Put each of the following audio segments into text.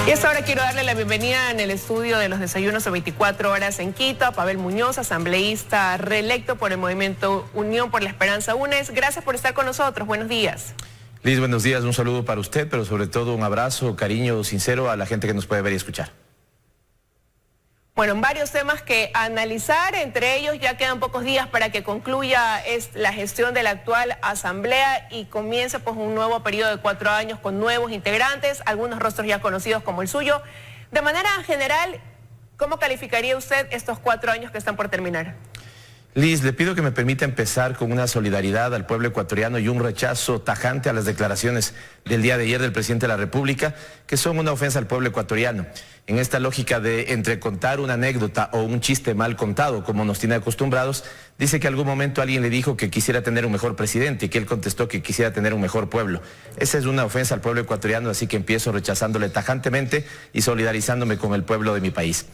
Y esta hora quiero darle la bienvenida en el estudio de los desayunos de 24 horas en Quito a Pavel Muñoz, asambleísta reelecto por el movimiento Unión por la Esperanza UNES. Gracias por estar con nosotros. Buenos días. Liz, buenos días. Un saludo para usted, pero sobre todo un abrazo, cariño sincero a la gente que nos puede ver y escuchar. Bueno, varios temas que analizar, entre ellos ya quedan pocos días para que concluya la gestión de la actual asamblea y comience pues un nuevo periodo de 4 años con nuevos integrantes, algunos rostros ya conocidos como el suyo. De manera general, ¿cómo calificaría usted estos 4 años que están por terminar? Liz, le pido que me permita empezar con una solidaridad al pueblo ecuatoriano y un rechazo tajante a las declaraciones del día de ayer del presidente de la República, que son una ofensa al pueblo ecuatoriano. En esta lógica de entre contar una anécdota o un chiste mal contado, como nos tiene acostumbrados, dice que en algún momento alguien le dijo que quisiera tener un mejor presidente y que él contestó que quisiera tener un mejor pueblo. Esa es una ofensa al pueblo ecuatoriano, así que empiezo rechazándole tajantemente y solidarizándome con el pueblo de mi país.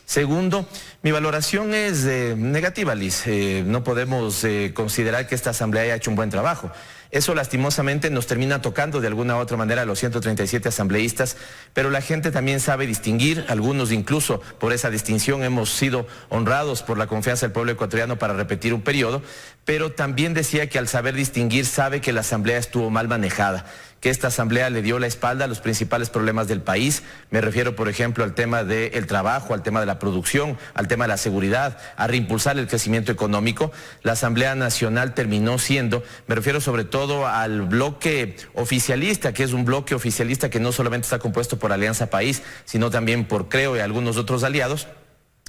Segundo, mi valoración es negativa, Liz. No podemos considerar que esta asamblea haya hecho un buen trabajo. Eso lastimosamente nos termina tocando de alguna u otra manera a los 137 asambleístas, pero la gente también sabe distinguir, algunos incluso por esa distinción hemos sido honrados por la confianza del pueblo ecuatoriano para repetir un periodo, pero también decía que al saber distinguir sabe que la asamblea estuvo mal manejada, que esta asamblea le dio la espalda a los principales problemas del país. Me refiero, por ejemplo, al tema del trabajo, al tema de la producción, al tema de la seguridad, a reimpulsar el crecimiento económico. La Asamblea Nacional terminó siendo, me refiero sobre todo al bloque oficialista, que es un bloque oficialista que no solamente está compuesto por Alianza País, sino también por Creo y algunos otros aliados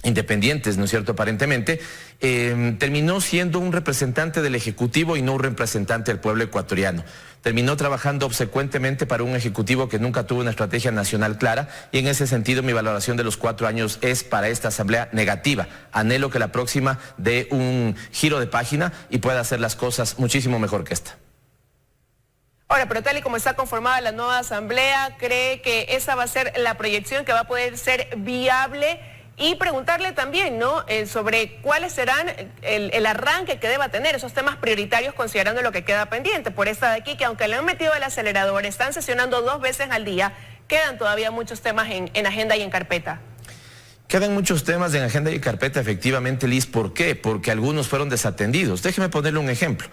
independientes, ¿no es cierto?, aparentemente, terminó siendo un representante del Ejecutivo y no un representante del pueblo ecuatoriano. Terminó trabajando obsecuentemente para un Ejecutivo que nunca tuvo una estrategia nacional clara y en ese sentido mi valoración de los 4 años es para esta asamblea negativa. Anhelo que la próxima dé un giro de página y pueda hacer las cosas muchísimo mejor que esta. Ahora, pero tal y como está conformada la nueva asamblea, ¿cree que esa va a ser la proyección que va a poder ser viable? Y preguntarle también, ¿no?, sobre cuáles serán el arranque que deba tener esos temas prioritarios considerando lo que queda pendiente. Por esta de aquí, que aunque le han metido el acelerador, están sesionando 2 veces al día, quedan todavía muchos temas en agenda y en carpeta. Quedan muchos temas en agenda y en carpeta, efectivamente, Liz. ¿Por qué? Porque algunos fueron desatendidos. Déjeme ponerle un ejemplo.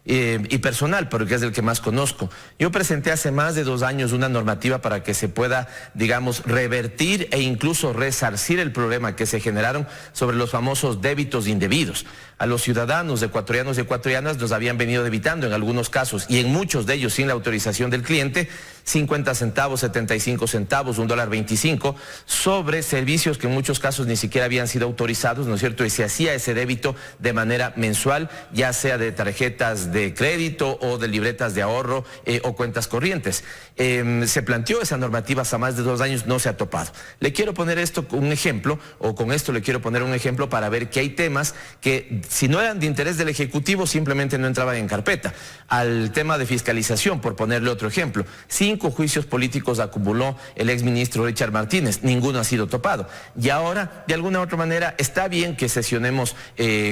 Y personal, porque es el que más conozco. Yo presenté hace más de 2 años una normativa para que se pueda, digamos, revertir e incluso resarcir el problema que se generaron sobre los famosos débitos indebidos. A los ciudadanos ecuatorianos y ecuatorianas nos habían venido debitando en algunos casos y en muchos de ellos sin la autorización del cliente 50 centavos, 75 centavos, $1.25 sobre servicios que en muchos casos ni siquiera habían sido autorizados, ¿no es cierto? Y se hacía ese débito de manera mensual, ya sea de tarjetas de crédito o de libretas de ahorro o cuentas corrientes. Se planteó esa normativa hace más de 2 años, no se ha topado. Le quiero poner esto un ejemplo, o con esto le quiero poner un ejemplo para ver que hay temas que si no eran de interés del Ejecutivo simplemente no entraban en carpeta. Al tema de fiscalización, por ponerle otro ejemplo, 5 juicios políticos acumuló el exministro Richard Martínez, ninguno ha sido topado. Y ahora, de alguna u otra manera, está bien que sesionemos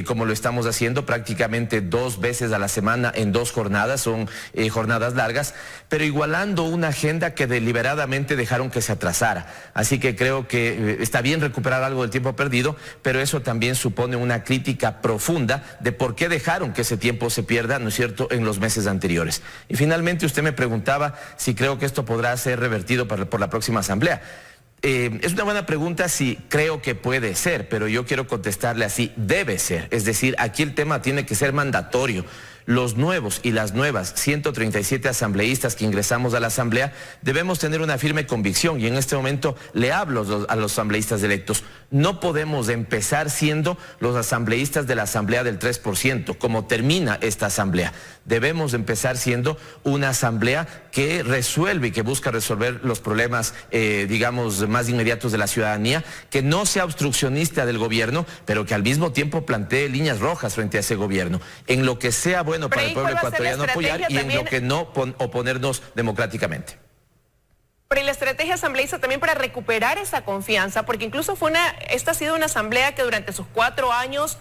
como lo estamos haciendo, prácticamente 2 veces a la semana en 2 jornadas, son jornadas largas, pero igualando una agenda que deliberadamente dejaron que se atrasara. Así que creo que está bien recuperar algo del tiempo perdido, pero eso también supone una crítica profunda de por qué dejaron que ese tiempo se pierda, ¿no es cierto?, en los meses anteriores. Y finalmente usted me preguntaba si creo que esto podrá ser revertido por la próxima asamblea. Es una buena pregunta si creo que puede ser, pero yo quiero contestarle así, debe ser. Es decir, aquí el tema tiene que ser mandatorio. Los nuevos y las nuevas 137 asambleístas que ingresamos a la asamblea debemos tener una firme convicción y en este momento le hablo a los asambleístas electos. No podemos empezar siendo los asambleístas de la asamblea del 3%, como termina esta asamblea. Debemos empezar siendo una asamblea que resuelve y que busca resolver los problemas, digamos, más inmediatos de la ciudadanía, que no sea obstruccionista del gobierno, pero que al mismo tiempo plantee líneas rojas frente a ese gobierno. En lo que sea bueno para el pueblo ecuatoriano apoyar y en lo que no oponernos democráticamente. Pero y la estrategia asambleísta también para recuperar esa confianza, porque incluso esta ha sido una asamblea que durante sus 4 años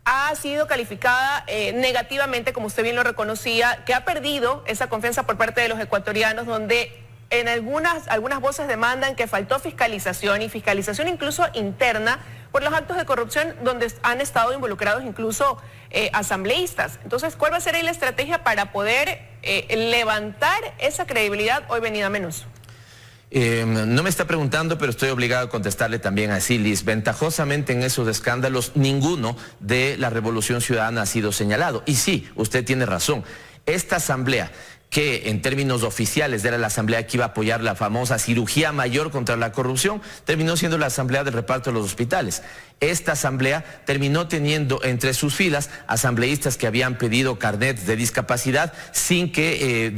ha sido calificada negativamente, como usted bien lo reconocía, que ha perdido esa confianza por parte de los ecuatorianos, donde en algunas voces demandan que faltó fiscalización y fiscalización incluso interna por los actos de corrupción donde han estado involucrados incluso asambleístas. Entonces, ¿cuál va a ser ahí la estrategia para poder levantar esa credibilidad hoy venida a menos? No me está preguntando, pero estoy obligado a contestarle también a Liz. Ventajosamente en esos escándalos, ninguno de la Revolución Ciudadana ha sido señalado. Y sí, usted tiene razón. Esta asamblea, que en términos oficiales era la asamblea que iba a apoyar la famosa cirugía mayor contra la corrupción, terminó siendo la asamblea del reparto de los hospitales. Esta asamblea terminó teniendo entre sus filas asambleístas que habían pedido carnets de discapacidad sin que,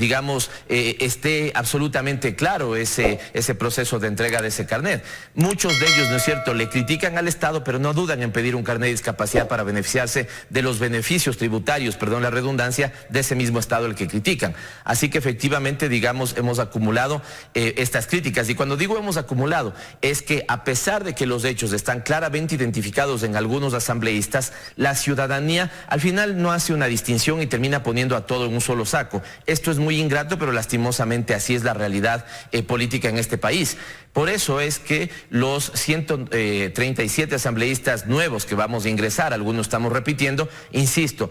esté absolutamente claro ese proceso de entrega de ese carnet. Muchos de ellos, ¿no es cierto?, le critican al Estado, pero no dudan en pedir un carnet de discapacidad para beneficiarse de los beneficios tributarios, perdón la redundancia, de ese mismo Estado al que critican. Así que efectivamente, hemos acumulado estas críticas. Y cuando digo hemos acumulado, es que a pesar de que los hechos están claramente identificados en algunos asambleístas, la ciudadanía al final no hace una distinción y termina poniendo a todo en un solo saco. Esto es muy ingrato, pero lastimosamente así es la realidad política en este país. Por eso es que los 137 asambleístas nuevos que vamos a ingresar, algunos estamos repitiendo, insisto,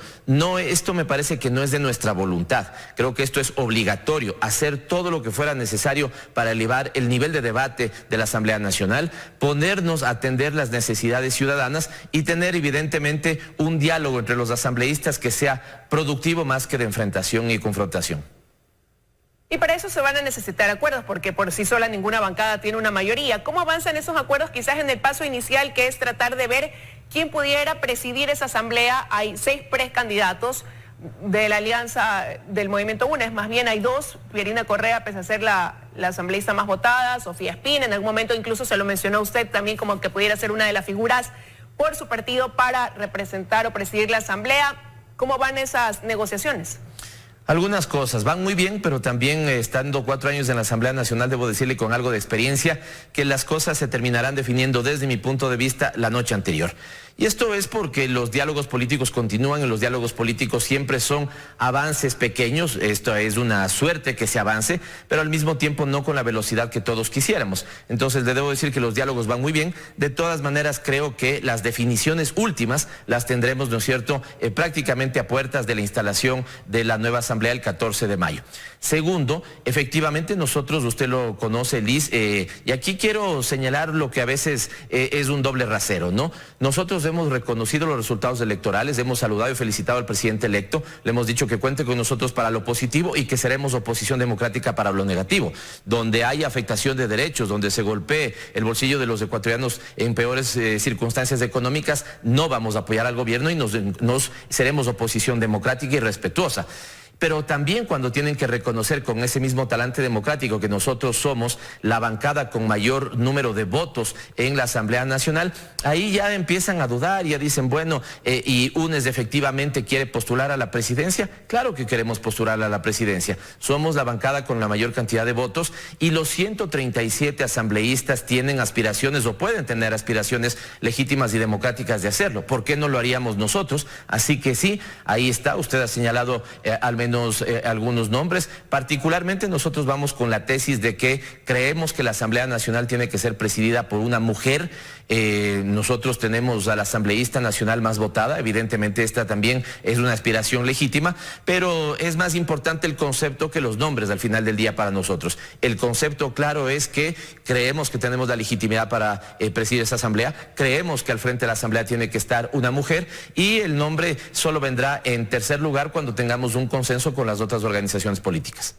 esto me parece que no es de nuestra voluntad. Creo que esto es obligatorio, hacer todo lo que fuera necesario para elevar el nivel de debate de la Asamblea Nacional, ponernos a atender las necesidades ciudadanas y tener evidentemente un diálogo entre los asambleístas que sea productivo más que de enfrentación y confrontación. Y para eso se van a necesitar acuerdos, porque por sí sola ninguna bancada tiene una mayoría. ¿Cómo avanzan esos acuerdos quizás en el paso inicial, que es tratar de ver quién pudiera presidir esa asamblea? Hay 6 precandidatos de la alianza del Movimiento UNES, más bien hay 2, Pierina Correa, pese a ser la asambleísta más votada, Sofía Espín, en algún momento incluso se lo mencionó usted también como que pudiera ser una de las figuras por su partido para representar o presidir la asamblea. ¿Cómo van esas negociaciones? Algunas cosas van muy bien, pero también estando 4 años en la Asamblea Nacional, debo decirle con algo de experiencia que las cosas se terminarán definiendo desde mi punto de vista la noche anterior. Y esto es porque los diálogos políticos continúan y los diálogos políticos siempre son avances pequeños. Esto es una suerte que se avance, pero al mismo tiempo no con la velocidad que todos quisiéramos. Entonces le debo decir que los diálogos van muy bien. De todas maneras, creo que las definiciones últimas las tendremos, ¿no es cierto?, prácticamente a puertas de la instalación de la nueva asamblea el 14 de mayo. Segundo, efectivamente nosotros, usted lo conoce, Liz, y aquí quiero señalar lo que a veces es un doble rasero, ¿no? Nosotros hemos reconocido los resultados electorales, hemos saludado y felicitado al presidente electo, le hemos dicho que cuente con nosotros para lo positivo y que seremos oposición democrática para lo negativo. Donde hay afectación de derechos, donde se golpee el bolsillo de los ecuatorianos en peores circunstancias económicas, no vamos a apoyar al gobierno y nos seremos oposición democrática y respetuosa. Pero también cuando tienen que reconocer con ese mismo talante democrático que nosotros somos la bancada con mayor número de votos en la Asamblea Nacional, ahí ya empiezan a dudar, ya dicen, bueno, ¿y UNES efectivamente quiere postular a la presidencia? Claro que queremos postular a la presidencia. Somos la bancada con la mayor cantidad de votos y los 137 asambleístas tienen aspiraciones o pueden tener aspiraciones legítimas y democráticas de hacerlo. ¿Por qué no lo haríamos nosotros? Así que sí, ahí está, usted ha señalado al menos algunos nombres. Particularmente nosotros vamos con la tesis de que creemos que la Asamblea Nacional tiene que ser presidida por una mujer. Nosotros tenemos a la asambleísta nacional más votada, evidentemente esta también es una aspiración legítima, pero es más importante el concepto que los nombres al final del día para nosotros. El concepto claro es que creemos que tenemos la legitimidad para presidir esa asamblea, creemos que al frente de la asamblea tiene que estar una mujer y el nombre solo vendrá en tercer lugar cuando tengamos un consenso con las otras organizaciones políticas.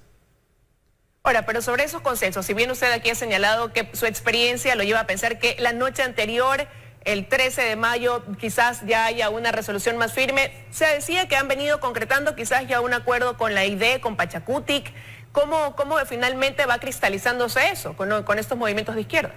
Ahora, pero sobre esos consensos, si bien usted aquí ha señalado que su experiencia lo lleva a pensar que la noche anterior, el 13 de mayo, quizás ya haya una resolución más firme, se decía que han venido concretando quizás ya un acuerdo con la ID, con Pachacutic. ¿Cómo finalmente va cristalizándose eso con estos movimientos de izquierda?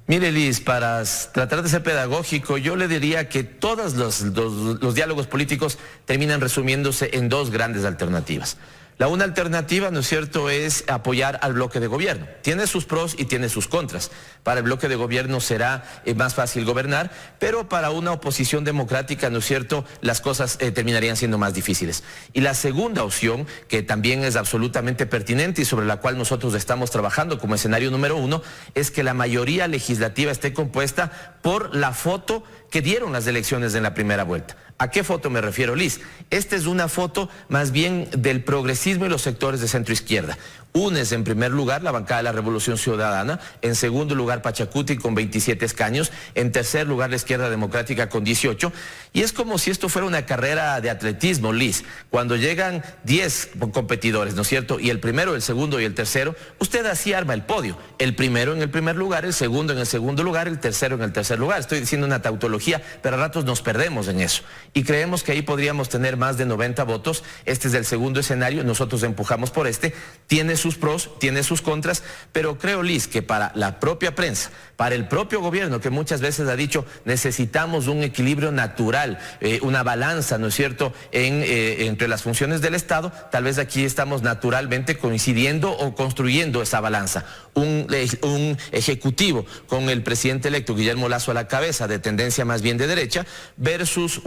Mire, Liz, para tratar de ser pedagógico, yo le diría que todos los diálogos políticos terminan resumiéndose en 2 grandes alternativas. La una alternativa, ¿no es cierto?, es apoyar al bloque de gobierno. Tiene sus pros y tiene sus contras. Para el bloque de gobierno será más fácil gobernar, pero para una oposición democrática, ¿no es cierto?, las cosas terminarían siendo más difíciles. Y la segunda opción, que también es absolutamente pertinente y sobre la cual nosotros estamos trabajando como escenario número uno, es que la mayoría legislativa esté compuesta por la foto que dieron las elecciones en la primera vuelta. ¿A qué foto me refiero, Liz? Esta es una foto más bien del progresismo y los sectores de centro izquierda. UNES en primer lugar, la bancada de la Revolución Ciudadana; en segundo lugar Pachacuti con 27 escaños, en tercer lugar la Izquierda Democrática con 18, y es como si esto fuera una carrera de atletismo, Liz. Cuando llegan 10 competidores, ¿no es cierto?, y el primero, el segundo y el tercero, usted así arma el podio. El primero en el primer lugar, el segundo en el segundo lugar, el tercero en el tercer lugar. Estoy diciendo una tautología, pero a ratos nos perdemos en eso. Y creemos que ahí podríamos tener más de 90 votos. Este es el segundo escenario, nosotros empujamos por este. Tiene sus pros, tiene sus contras, pero creo, Liz, que para la propia prensa, para el propio gobierno, que muchas veces ha dicho necesitamos un equilibrio natural, una balanza, ¿no es cierto?, entre las funciones del Estado, tal vez aquí estamos naturalmente coincidiendo o construyendo esa balanza. Un ejecutivo con el presidente electo Guillermo Lasso a la cabeza, de tendencia más bien de derecha, versus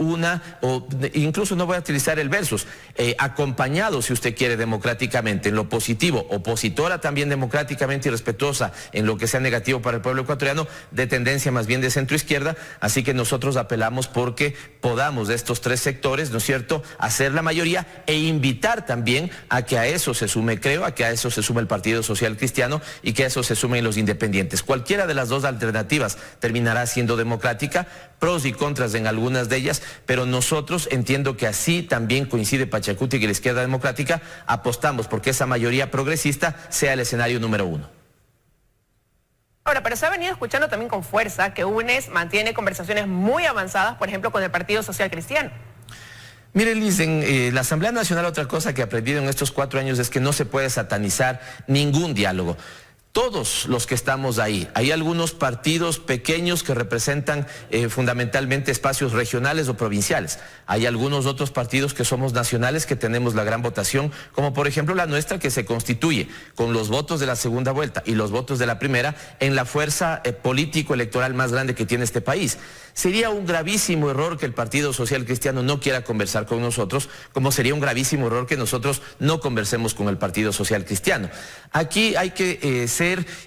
o incluso no voy a utilizar el versus, acompañado, si usted quiere, democráticamente en lo positivo, opositora también democráticamente y respetuosa en lo que sea negativo para el pueblo ecuatoriano, de tendencia más bien de centro izquierda. Así que nosotros apelamos porque podamos de estos tres sectores, ¿no es cierto?, hacer la mayoría e invitar también a que a eso se sume, creo, a que a eso se sume el Partido Social Cristiano y que a eso se sumen los independientes. Cualquiera de las dos alternativas terminará siendo democrática, pros y contras en algunas de ellas, pero nosotros, entiendo que así también coincide Pachacuti y la Izquierda Democrática, apostamos porque esa mayoría progresista sea el escenario número uno. Ahora, pero se ha venido escuchando también con fuerza que UNES mantiene conversaciones muy avanzadas, por ejemplo, con el Partido Social Cristiano. Mire, Liz, en la Asamblea Nacional otra cosa que he aprendido en estos 4 años es que no se puede satanizar ningún diálogo. Todos los que estamos ahí, hay algunos partidos pequeños que representan fundamentalmente espacios regionales o provinciales. Hay algunos otros partidos que somos nacionales, que tenemos la gran votación, como por ejemplo la nuestra, que se constituye con los votos de la segunda vuelta y los votos de la primera en la fuerza político-electoral más grande que tiene este país. Sería un gravísimo error que el Partido Social Cristiano no quiera conversar con nosotros, como sería un gravísimo error que nosotros no conversemos con el Partido Social Cristiano. Aquí hay que ser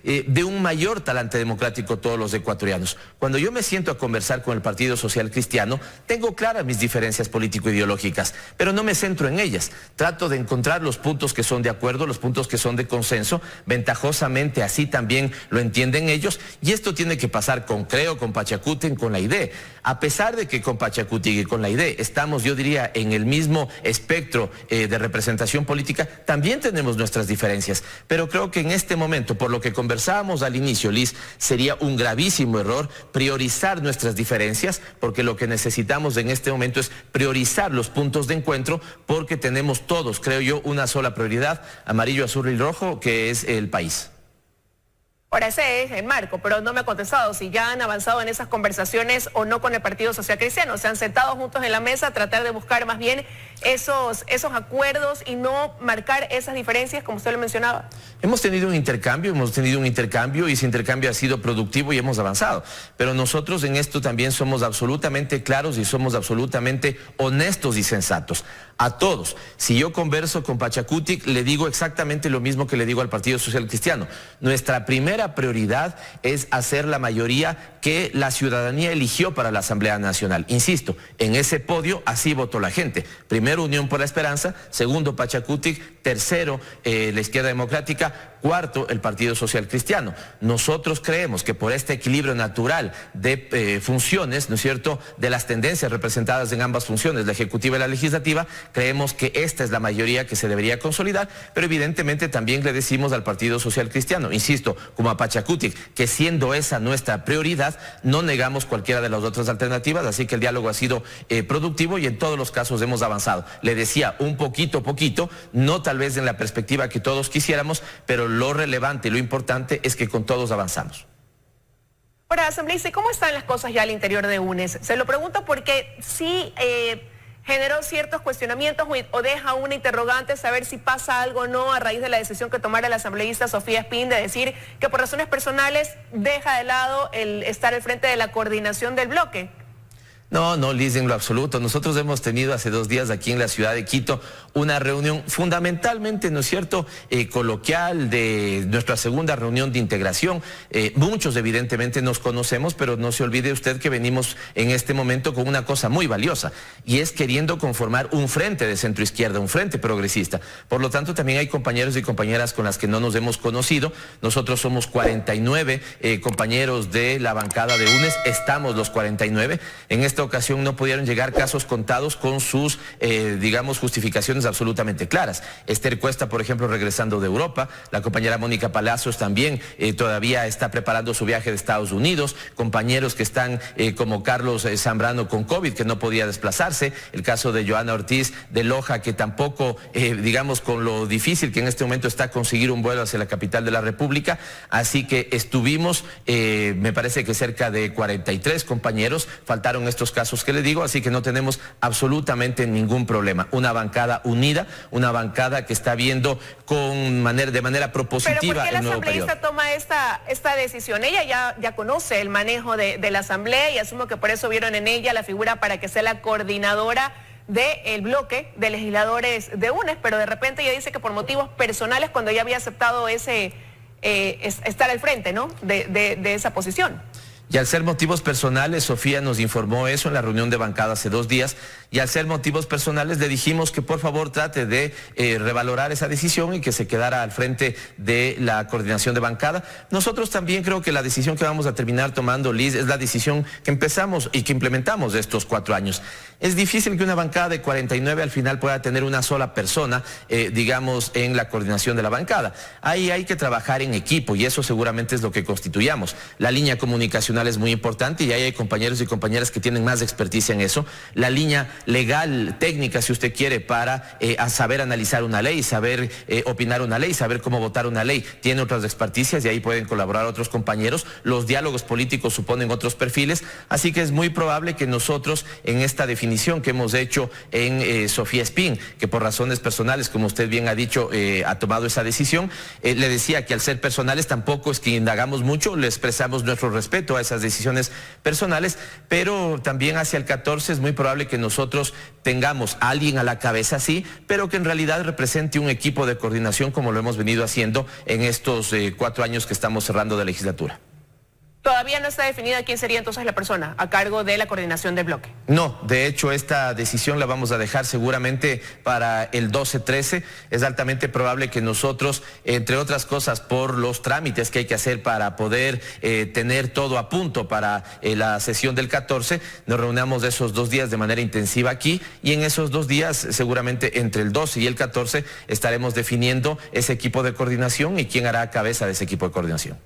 de un mayor talante democrático todos los ecuatorianos. Cuando yo me siento a conversar con el Partido Social Cristiano, tengo claras mis diferencias político-ideológicas, pero no me centro en ellas. Trato de encontrar los puntos que son de acuerdo, los puntos que son de consenso. Ventajosamente así también lo entienden ellos, y esto tiene que pasar con Creo, con Pachacuti, con la ID. A pesar de que con Pachacuti y con la ID estamos, yo diría, en el mismo espectro de representación política, también tenemos nuestras diferencias. Pero creo que en este momento, por lo que conversábamos al inicio, Liz, sería un gravísimo error priorizar nuestras diferencias, porque lo que necesitamos en este momento es priorizar los puntos de encuentro, porque tenemos todos, creo yo, una sola prioridad: amarillo, azul y rojo, que es el país. Ahora, ese es el marco, pero no me ha contestado si ya han avanzado en esas conversaciones o no con el Partido Social Cristiano. Se han sentado juntos en la mesa a tratar de buscar más bien esos acuerdos y no marcar esas diferencias, como usted lo mencionaba. Hemos tenido un intercambio y ese intercambio ha sido productivo y hemos avanzado. Pero nosotros en esto también somos absolutamente claros y somos absolutamente honestos y sensatos. A todos. Si yo converso con Pachacuti, le digo exactamente lo mismo que le digo al Partido Social Cristiano. Nuestra primera prioridad es hacer la mayoría que la ciudadanía eligió para la Asamblea Nacional. Insisto, en ese podio así votó la gente. Primero, Unión por la Esperanza; segundo, Pachacuti; tercero, la Izquierda Democrática; cuarto, el Partido Social Cristiano. Nosotros creemos que por este equilibrio natural de funciones, ¿no es cierto?, de las tendencias representadas en ambas funciones, la ejecutiva y la legislativa, creemos que esta es la mayoría que se debería consolidar, pero evidentemente también le decimos al Partido Social Cristiano, insisto, como a Pachacuti, que siendo esa nuestra prioridad, no negamos cualquiera de las otras alternativas, así que el diálogo ha sido productivo y en todos los casos hemos avanzado. Le decía, un poquito, no tal vez en la perspectiva que todos quisiéramos, pero lo relevante y lo importante es que con todos avanzamos. Ahora, asambleísta, ¿cómo están las cosas ya al interior de UNES? Se lo pregunto porque sí generó ciertos cuestionamientos o deja una interrogante saber si pasa algo o no a raíz de la decisión que tomara la asambleísta Sofía Espín de decir que por razones personales deja de lado el estar al frente de la coordinación del bloque. No, Liz, en lo absoluto. Nosotros hemos tenido hace 2 días aquí en la ciudad de Quito una reunión fundamentalmente, ¿no es cierto?, coloquial de nuestra segunda reunión de integración. Muchos evidentemente nos conocemos, pero no se olvide usted que venimos en este momento con una cosa muy valiosa y es queriendo conformar un frente de centro izquierda, un frente progresista. Por lo tanto, también hay compañeros y compañeras con las que no nos hemos conocido. Nosotros somos 49 compañeros de la bancada de UNES, estamos los 49. En esta ocasión no pudieron llegar casos contados con sus, digamos, justificaciones absolutamente claras. Esther Cuesta, por ejemplo, regresando de Europa, la compañera Mónica Palacios también todavía está preparando su viaje de Estados Unidos, compañeros que están como Carlos Zambrano con COVID, que no podía desplazarse, el caso de Joana Ortiz de Loja, que tampoco, digamos, con lo difícil que en este momento está conseguir un vuelo hacia la capital de la República, así que estuvimos, me parece que cerca de 43 compañeros, faltaron estos casos que le digo, así que no tenemos absolutamente ningún problema. Una bancada unida, una bancada que está viendo de manera propositiva. ¿Pero por qué la asambleísta toma esta decisión? Ella ya conoce el manejo de la asamblea y asumo que por eso vieron en ella la figura para que sea la coordinadora del bloque de legisladores de UNES, pero de repente ella dice que por motivos personales, cuando ella había aceptado estar al frente, ¿no?, de esa posición. Y al ser motivos personales, Sofía nos informó eso en la reunión de bancada hace 2 días, y al ser motivos personales le dijimos que por favor trate de revalorar esa decisión y que se quedara al frente de la coordinación de bancada. Nosotros también creo que la decisión que vamos a terminar tomando, Liz, es la decisión que empezamos y que implementamos estos 4 años. Es difícil que una bancada de 49 al final pueda tener una sola persona, digamos, en la coordinación de la bancada. Ahí hay que trabajar en equipo y eso seguramente es lo que constituyamos. La línea comunicacional es muy importante y ahí hay compañeros y compañeras que tienen más experticia en eso. La línea legal, técnica, si usted quiere, para saber analizar una ley, saber opinar una ley, saber cómo votar una ley, tiene otras experticias y ahí pueden colaborar otros compañeros. Los diálogos políticos suponen otros perfiles, así que es muy probable que nosotros en esta definición que hemos hecho en Sofía Espín, que por razones personales, como usted bien ha dicho, ha tomado esa decisión, le decía que al ser personales tampoco es que indagamos mucho, le expresamos nuestro respeto a esas decisiones personales, pero también hacia el 14 es muy probable que nosotros tengamos a alguien a la cabeza, sí, pero que en realidad represente un equipo de coordinación como lo hemos venido haciendo en estos 4 años que estamos cerrando de legislatura. ¿Todavía no está definida quién sería entonces la persona a cargo de la coordinación del bloque? No, de hecho esta decisión la vamos a dejar seguramente para el 12-13. Es altamente probable que nosotros, entre otras cosas, por los trámites que hay que hacer para poder tener todo a punto para la sesión del 14, nos reunamos esos 2 días de manera intensiva aquí y en esos 2 días, seguramente entre el 12 y el 14, estaremos definiendo ese equipo de coordinación y quién hará cabeza de ese equipo de coordinación.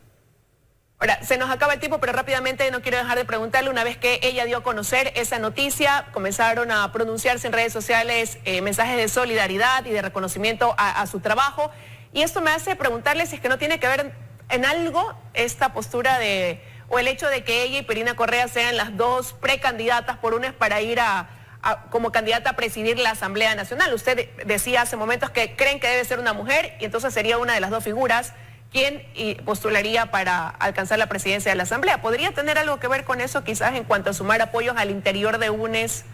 Ahora, se nos acaba el tiempo, pero rápidamente no quiero dejar de preguntarle, una vez que ella dio a conocer esa noticia, comenzaron a pronunciarse en redes sociales mensajes de solidaridad y de reconocimiento a su trabajo, y esto me hace preguntarle si es que no tiene que ver en algo esta postura o el hecho de que ella y Pirina Correa sean las 2 precandidatas por UNES para ir como candidata a presidir la Asamblea Nacional. Usted decía hace momentos que creen que debe ser una mujer y entonces sería una de las 2 figuras quien postularía para alcanzar la presidencia de la Asamblea. ¿Podría tener algo que ver con eso quizás en cuanto a sumar apoyos al interior de UNES?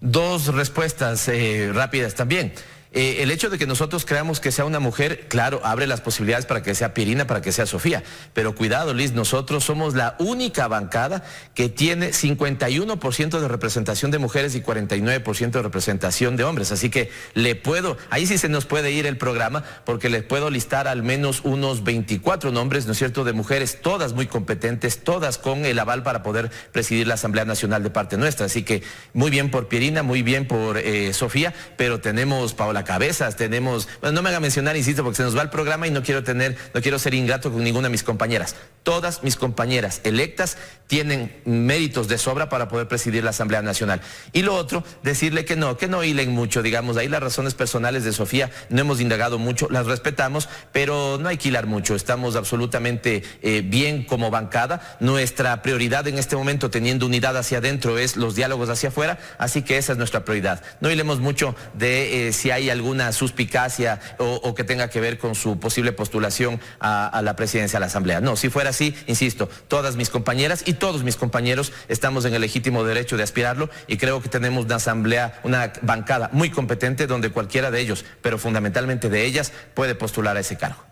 2 respuestas rápidas también. El hecho de que nosotros creamos que sea una mujer, claro, abre las posibilidades para que sea Pirina, para que sea Sofía. Pero cuidado, Liz, nosotros somos la única bancada que tiene 51% de representación de mujeres y 49% de representación de hombres. Así que ahí sí se nos puede ir el programa, porque les puedo listar al menos unos 24 nombres, ¿no es cierto?, de mujeres, todas muy competentes, todas con el aval para poder presidir la Asamblea Nacional de parte nuestra. Así que muy bien por Pirina, muy bien por Sofía, pero tenemos Paola la cabeza. Tenemos, bueno, no me haga mencionar, insisto, porque se nos va el programa y no quiero ser ingrato con ninguna de mis compañeras. Todas mis compañeras electas tienen méritos de sobra para poder presidir la Asamblea Nacional. Y lo otro, decirle que no hilen mucho, digamos, ahí las razones personales de Sofía no hemos indagado mucho, las respetamos, pero no hay que hilar mucho. Estamos absolutamente bien como bancada. Nuestra prioridad en este momento, teniendo unidad hacia adentro, es los diálogos hacia afuera, así que esa es nuestra prioridad. No hilemos mucho de si hay alguna suspicacia o que tenga que ver con su posible postulación a la presidencia de la Asamblea. No, si fuera así, insisto, todas mis compañeras y todos mis compañeros estamos en el legítimo derecho de aspirarlo y creo que tenemos una asamblea, una bancada muy competente donde cualquiera de ellos, pero fundamentalmente de ellas, puede postular a ese cargo.